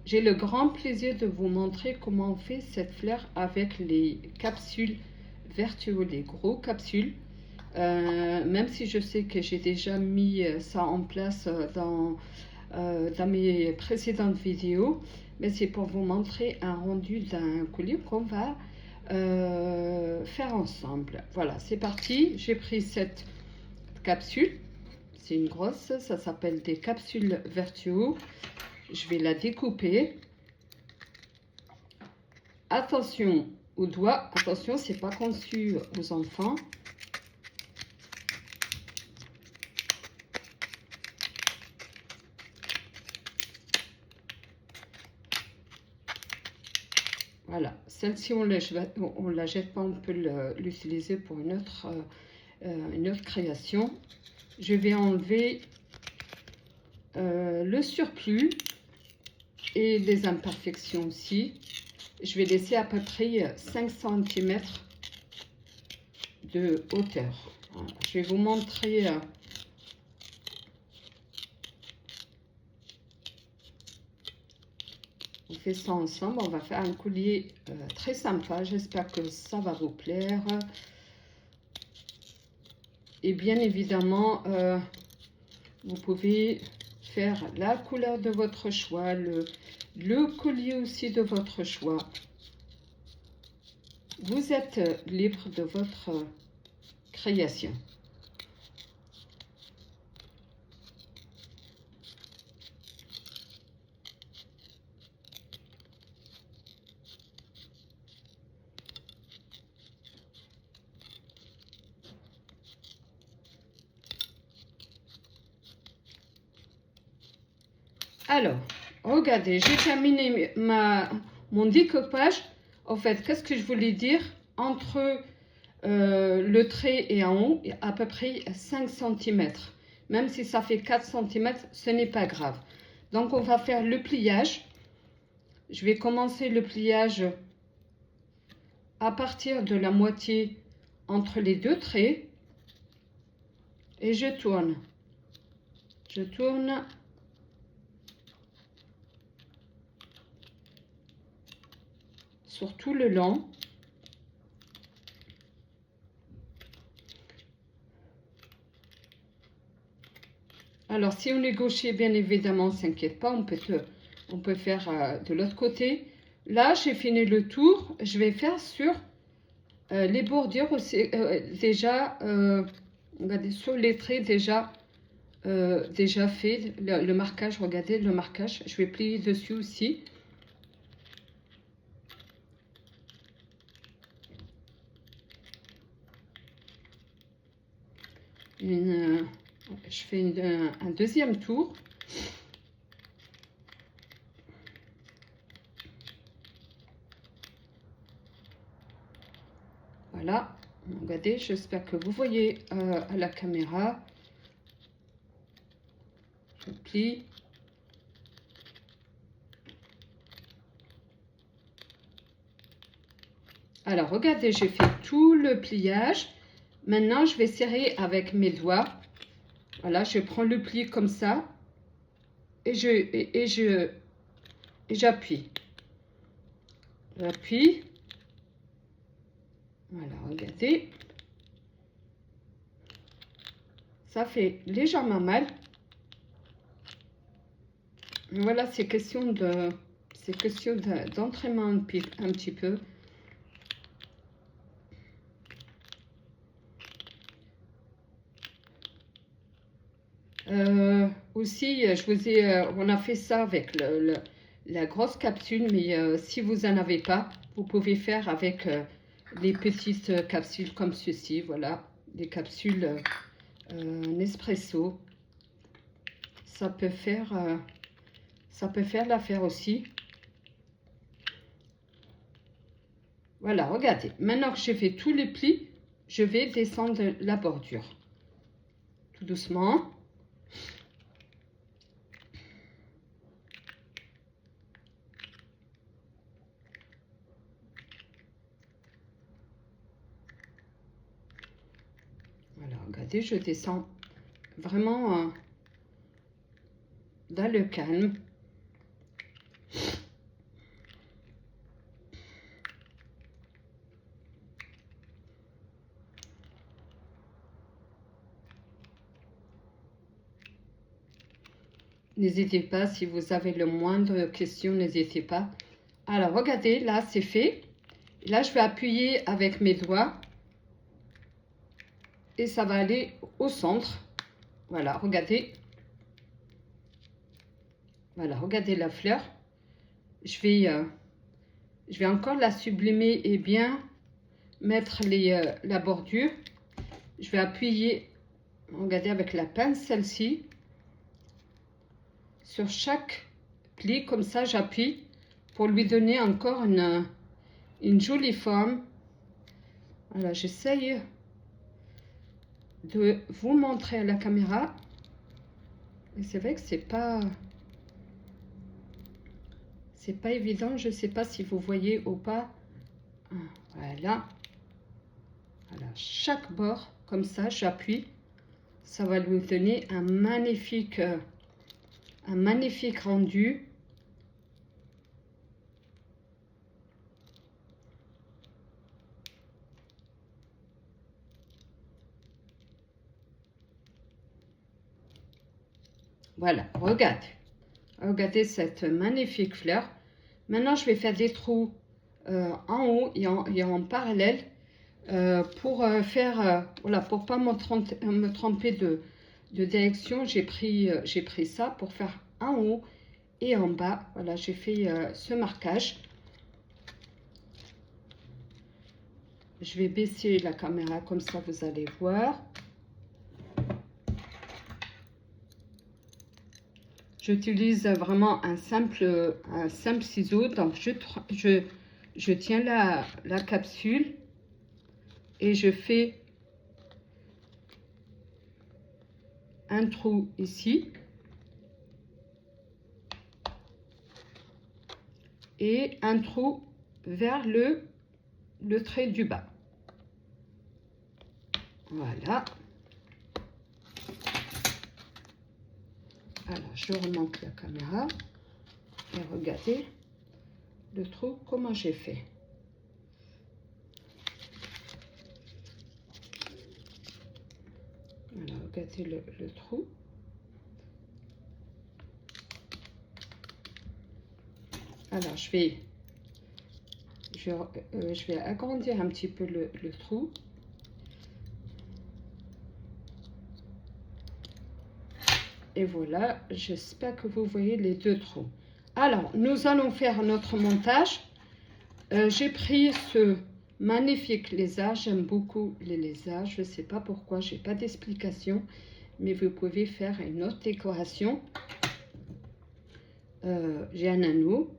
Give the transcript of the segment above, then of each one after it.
J'ai le grand plaisir de vous montrer comment on fait cette fleur avec les capsules Vertuo, les gros capsules. Même si je sais que j'ai déjà mis ça en place dans mes précédentes vidéos, mais c'est pour vous montrer un rendu d'un collier qu'on va faire ensemble. Voilà, c'est parti. J'ai pris cette capsule, c'est une grosse, ça s'appelle des capsules Vertuo. Je vais la découper. Attention aux doigts, attention, c'est pas conçu aux enfants. Voilà, celle-ci on la jette pas, on peut l'utiliser pour une autre création. Je vais enlever le surplus et les imperfections aussi. Je vais laisser à peu près 5 cm de hauteur. Voilà. Je vais vous montrer on fait ça ensemble. On va faire un collier très sympa. J'espère que ça va vous plaire. Et bien évidemment, vous pouvez faire la couleur de votre choix, le collier aussi de votre choix. Vous êtes libre de votre création. Alors, regardez, j'ai terminé mon découpage. En fait, qu'est-ce que je voulais dire? Entre le trait et en haut, à peu près 5 cm. Même si ça fait 4 cm, ce n'est pas grave. Donc, on va faire le pliage. Je vais commencer le pliage à partir de la moitié entre les deux traits. Et je tourne. Je tourne. Sur tout le long. Alors, si on est gaucher, bien évidemment, on ne s'inquiète pas, on peut faire de l'autre côté. Là, j'ai fini le tour. Je vais faire sur les bordures aussi, déjà, regardez, sur les traits déjà fait. Le marquage, regardez le marquage. Je vais plier dessus aussi. Je fais un deuxième tour. Voilà, regardez, j'espère que vous voyez à la caméra. Je plie. Alors, regardez, j'ai fait tout le pliage. Maintenant, je vais serrer avec mes doigts. Voilà, je prends le pli comme ça et j'appuie. J'appuie. Voilà, regardez. Ça fait légèrement mal. Mais voilà, c'est question d'entraînement un petit peu. Aussi, on a fait ça avec la grosse capsule, mais si vous n'en avez pas, vous pouvez faire avec les petites capsules comme ceci. Voilà, les capsules Nespresso. Ça peut faire l'affaire aussi. Voilà, regardez. Maintenant que j'ai fait tous les plis, je vais descendre la bordure. Tout doucement. Voilà, regardez, je descends vraiment dans le calme. N'hésitez pas, si vous avez le moindre question, n'hésitez pas. Alors, regardez, là, c'est fait. Là, je vais appuyer avec mes doigts. Et ça va aller au centre. Voilà, regardez. Voilà, regardez la fleur. Je vais encore la sublimer et bien mettre la bordure. Je vais appuyer, regardez, avec la pince, celle-ci. Sur chaque pli, comme ça, j'appuie pour lui donner encore une jolie forme. Voilà, j'essaye de vous montrer à la caméra. Et c'est vrai que c'est pas évident. Je ne sais pas si vous voyez ou pas. Voilà. Voilà, chaque bord, comme ça, j'appuie. Ça va lui donner un magnifique rendu. Voilà, regardez cette magnifique fleur. Maintenant, je vais faire des trous en haut et en parallèle pour voilà, pour pas me tromper de direction. J'ai pris ça pour faire en haut et en bas. Voilà, j'ai fait ce marquage. Je vais baisser la caméra comme ça, vous allez voir. J'utilise vraiment un simple ciseau. Donc, je tiens la capsule et je fais un trou ici et un trou vers le trait du bas. Voilà. Alors, je remonte la caméra et regardez le trou, comment j'ai fait. Voilà, regardez le trou. Alors, je vais agrandir un petit peu le trou. Et voilà, j'espère que vous voyez les deux trous. Alors, nous allons faire notre montage. J'ai pris ce magnifique lézard. J'aime beaucoup les lézards. Je ne sais pas pourquoi, je n'ai pas d'explication. Mais vous pouvez faire une autre décoration. J'ai un anneau.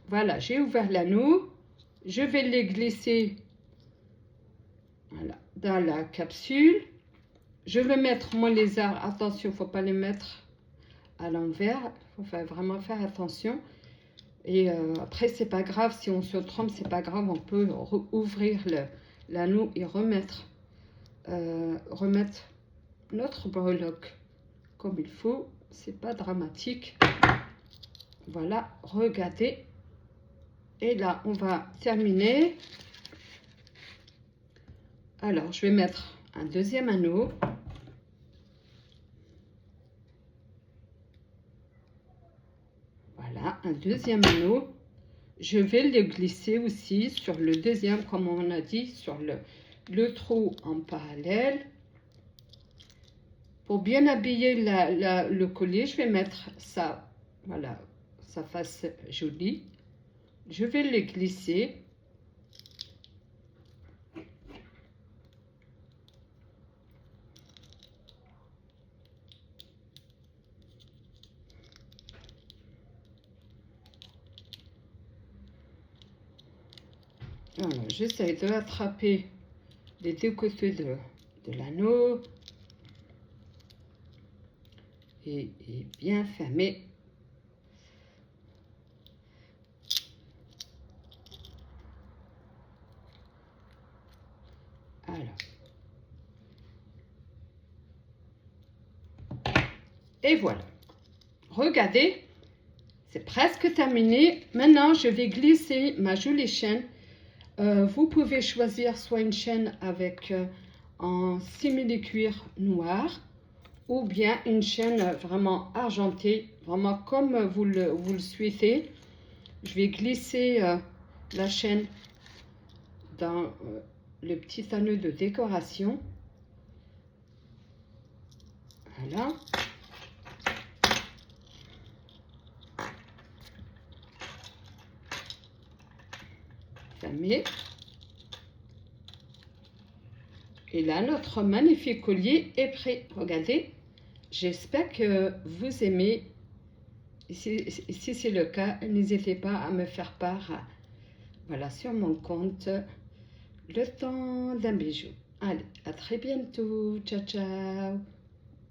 Voilà, j'ai ouvert l'anneau. Je vais les glisser, voilà, dans la capsule. Je vais mettre mon lézard. Attention, il ne faut pas les mettre à l'envers. Il faut vraiment faire attention. Et après, c'est pas grave. Si on se trompe, c'est pas grave. On peut ouvrir l'anneau et remettre notre breloque comme il faut. C'est pas dramatique. Voilà, regardez. Et là, on va terminer. Alors, je vais mettre un deuxième anneau. Voilà, un deuxième anneau. Je vais le glisser aussi sur le deuxième, comme on a dit, sur le trou en parallèle. Pour bien habiller le collier, je vais mettre ça, voilà, ça fasse joli. Je vais le glisser. J'essaie de l'attraper des deux côtés de l'anneau et bien fermer. Alors. Et voilà. Regardez, C'est presque terminé. Maintenant, je vais glisser ma jolie chaîne. Vous pouvez choisir soit une chaîne avec un simili-cuir noir ou bien une chaîne vraiment argentée, vraiment comme vous le souhaitez. Je vais glisser la chaîne dans le petit anneau de décoration. Voilà. Fermé. Et là, notre magnifique collier est prêt. Regardez. J'espère que vous aimez. Si c'est le cas, n'hésitez pas à me faire part, voilà, sur mon compte, le temps d'un bijou. Allez, à très bientôt. Ciao, ciao.